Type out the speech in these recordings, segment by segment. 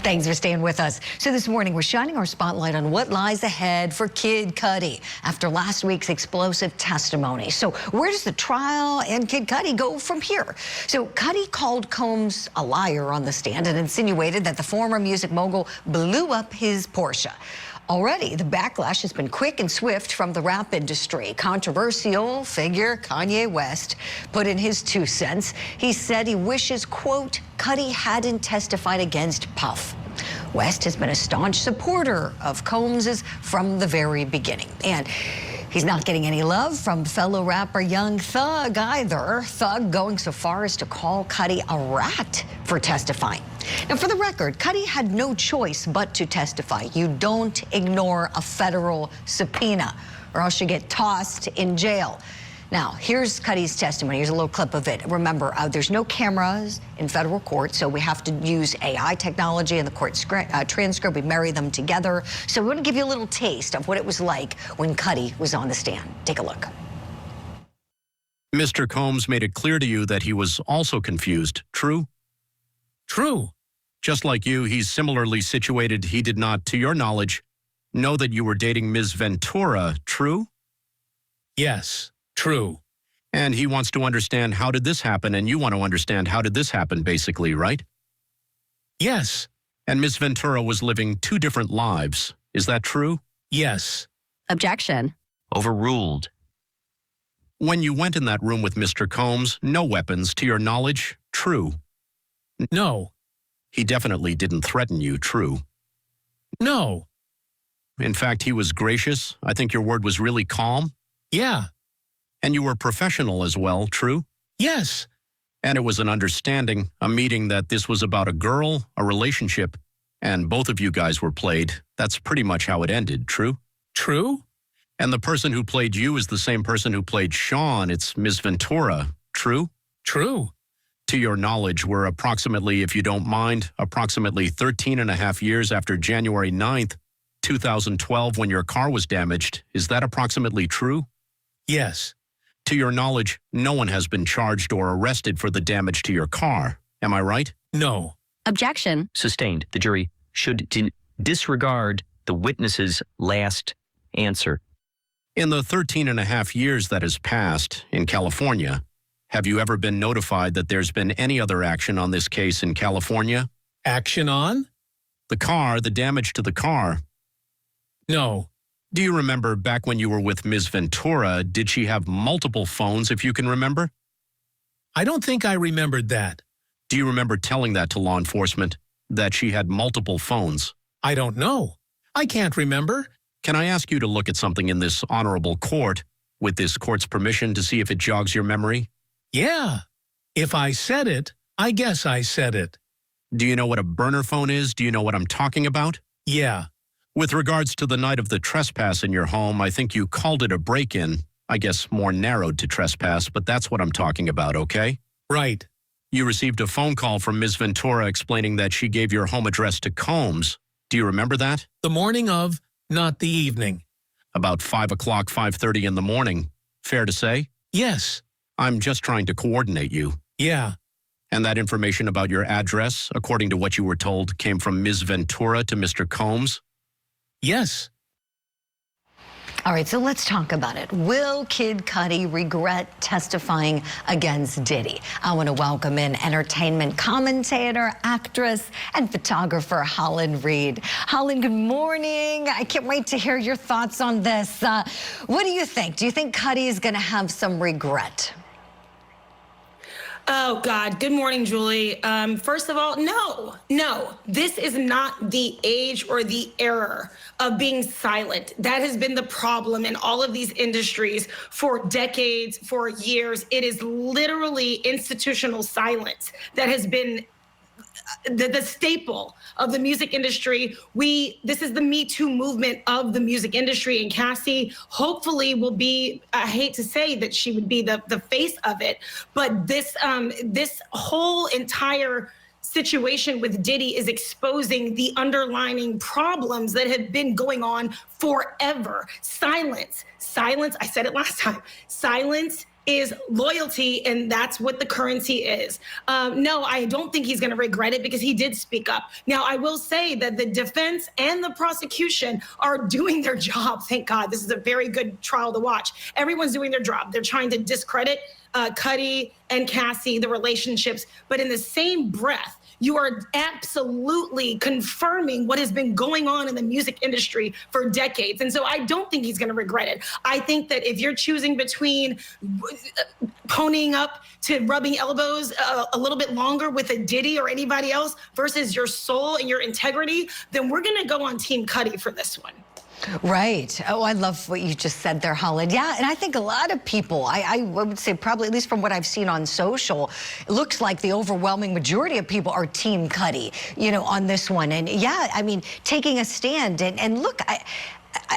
Thanks for staying with us. So this morning, we're shining our spotlight on what lies ahead for Kid Cudi after last week's explosive testimony. So where does the trial and Kid Cudi go from here? So Cudi called Combs a liar on the stand and insinuated that the former music mogul blew up his Porsche. Already, the backlash has been quick and swift from the rap industry. Controversial figure Kanye West put in his 2 cents. He said he wishes, quote, Cudi hadn't testified against Puff. West has been a staunch supporter of Combs's from the very beginning. And he's not getting any love from fellow rapper Young Thug either. Thug going so far as to call Cudi a rat for testifying. Now, for the record, Cudi had no choice but to testify. You don't ignore a federal subpoena or else you get tossed in jail. Now, here's Cudi's testimony. Here's a little clip of it. Remember, there's no cameras in federal court, so we have to use AI technology in the court transcript. We marry them together. So we want to give you a little taste of what it was like when Cudi was on the stand. Take a look. Mr. Combs made it clear to you that he was also confused. True? True. Just like you, he's similarly situated. He did not, to your knowledge, know that you were dating Ms. Ventura. True? Yes. True. And he wants to understand how did this happen, and you want to understand how did this happen, basically, right? Yes. And Ms. Ventura was living 2 different lives. Is that true? Yes. Objection. Overruled. When you went in that room with Mr. Combs, no weapons, to your knowledge. True. No. He definitely didn't threaten you. True. No. In fact, he was gracious. I think your word was really calm. Yeah. And you were professional as well. True? Yes. And it was an understanding, a meeting that this was about a girl, a relationship, and both of you guys were played. That's pretty much how it ended. True? True. And the person who played you is the same person who played Sean. It's Ms. Ventura. True? True. To your knowledge, we're approximately, if you don't mind, approximately 13 and a half years after January 9th, 2012, when your car was damaged. Is that approximately true? Yes. To your knowledge, no one has been charged or arrested for the damage to your car. Am I right? No. Objection. Sustained. The jury should disregard the witness's last answer. In the 13 and a half years that has passed in California, have you ever been notified that there's been any other action on this case in California? Action on? The car, the damage to the car. No. Do you remember back when you were with Ms. Ventura, did she have multiple phones, if you can remember? I don't think I remembered that. Do you remember telling that to law enforcement, that she had multiple phones? I don't know. I can't remember. Can I ask you to look at something in this honorable court, with this court's permission, to see if it jogs your memory? Yeah. If I said it, I guess I said it. Do you know what a burner phone is? Do you know what I'm talking about? Yeah. With regards to the night of the trespass in your home, I think you called it a break-in. I guess more narrowed to trespass, but that's what I'm talking about, okay? Right. You received a phone call from Ms. Ventura explaining that she gave your home address to Combs. Do you remember that? The morning of, not the evening. About 5 o'clock, 5:30 in the morning. Fair to say? Yes. I'm just trying to coordinate you. Yeah. And that information about your address, according to what you were told, came from Ms. Ventura to Mr. Combs? Yes. All right, so let's talk about it. Will Kid Cudi regret testifying against Diddy? I want to welcome in entertainment commentator, actress, and photographer Holland Reed. Holland, good morning. I can't wait to hear your thoughts on this. What do you think? Do you think Cudi is going to have some regret? Oh, God. Good morning, Julie. First of all, no. This is not the age or the era of being silent. That has been the problem in all of these industries for decades, for years. It is literally institutional silence that has been the staple of the music industry. This is the Me Too movement of the music industry, and Cassie hopefully will be, I hate to say that she would be the face of it, but this whole entire situation with Diddy is exposing the underlying problems that have been going on forever. Silence, I said it last time, silence is loyalty, and that's what the currency is. No, I don't think he's going to regret it because he did speak up. Now, I will say that the defense and the prosecution are doing their job. Thank God. This is a very good trial to watch. Everyone's doing their job. They're trying to discredit Cudi and Cassie, the relationships, but in the same breath, you are absolutely confirming what has been going on in the music industry for decades. And so I don't think he's going to regret it. I think that if you're choosing between ponying up to rubbing elbows a little bit longer with a Diddy or anybody else versus your soul and your integrity, then we're going to go on Team Cudi for this one. Right. Oh, I love what you just said there, Holland. Yeah, and I think a lot of people, I would say probably, at least from what I've seen on social, it looks like the overwhelming majority of people are Team Cudi, you know, on this one. And yeah, I mean, taking a stand. And look,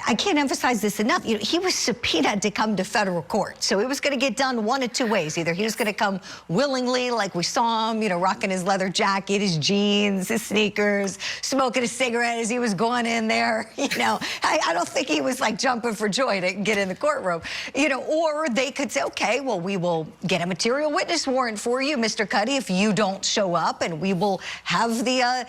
I can't emphasize this enough. You know, he was subpoenaed to come to federal court. So it was going to get done one of two ways. Either he was going to come willingly, like we saw him, you know, rocking his leather jacket, his jeans, his sneakers, smoking a cigarette as he was going in there. You know, I don't think he was like jumping for joy to get in the courtroom. You know, or they could say, okay, well, we will get a material witness warrant for you, Mr. Cudi, if you don't show up, and we will have the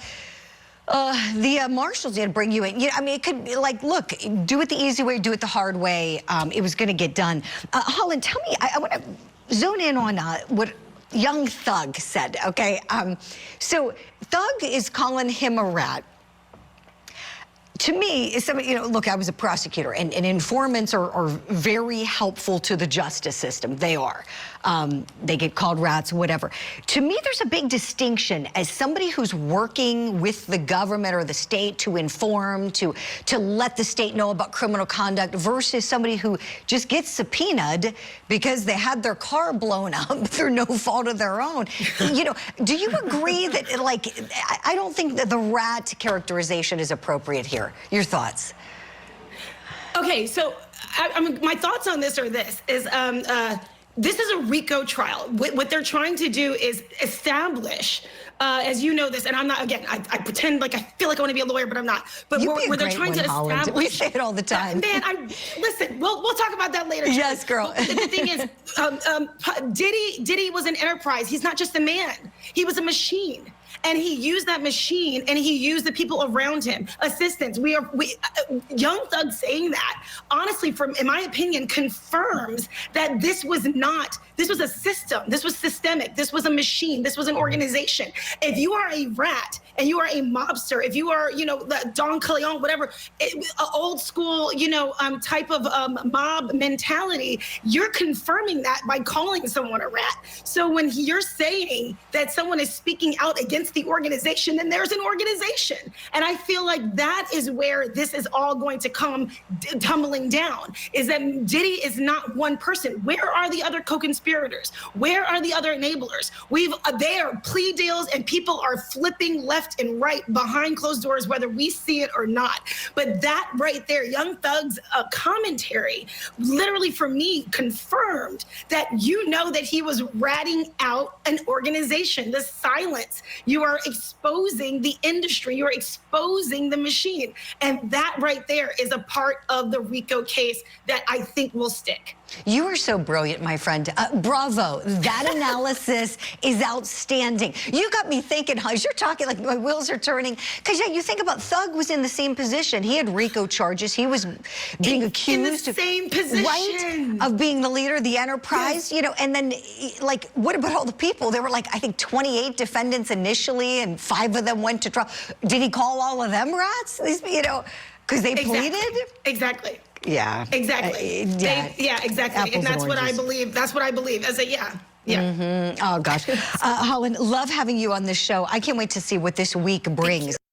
marshals did bring you in. You know, I mean, it could be like, look, do it the easy way, do it the hard way. It was going to get done. Holland, tell me, I want to zone in on what Young Thug said, okay? So Thug is calling him a rat. To me, somebody, you know, look, I was a prosecutor, and informants are very helpful to the justice system. They are. They get called rats, whatever. To me, there's a big distinction as somebody who's working with the government or the state to inform, to let the state know about criminal conduct versus somebody who just gets subpoenaed because they had their car blown up through no fault of their own. You know, do you agree that, like, I don't think that the rat characterization is appropriate here? Your thoughts? Okay, so my thoughts on this are this is this is a RICO trial. What they're trying to do is establish, as you know this, and I'm not, again, I pretend like I feel like I want to be a lawyer, but I'm not. But where they're trying to establish. We say it all the time. Man, listen, we'll talk about that later. Yes, girl. The thing is, Diddy was an enterprise. He's not just a man. He was a machine. And he used that machine, and he used the people around him, assistants. Young Thug saying that, honestly, in my opinion, confirms that this was a system. This was systemic. This was a machine. This was an organization. If you are a rat and you are a mobster, if you are, you know, the Don Corleone, whatever, old school, you know, type of mob mentality, you're confirming that by calling someone a rat. So when you're saying that someone is speaking out against the organization, then there's an organization. And I feel like that is where this is all going to come tumbling down, is that Diddy is not one person. Where are the other co-conspirators? Where are the other enablers? There are plea deals, and people are flipping left and right behind closed doors, whether we see it or not. But that right there, Young Thug's commentary, literally for me, confirmed that you know that he was ratting out an organization. The silence, you are exposing the industry, you're exposing the machine. And that right there is a part of the RICO case that I think will stick. You are so brilliant, my friend. Bravo. That analysis is outstanding. You got me thinking, as you're talking, like my wheels are turning. Because, yeah, you think about Thug was in the same position. He had RICO charges. He was being accused. In the same position. Right? Of being the leader of the enterprise. Yes. You know, and then, like, what about all the people? There were, like, I think 28 defendants initially, and 5 of them went to trial. Did he call all of them rats? You know, because they pleaded? Exactly. Yeah. Exactly. Exactly. Apples and that's and what I oranges. believe. That's what I believe. As a yeah. Oh, gosh. Holland, love having you on this show. I can't wait to see what this week brings.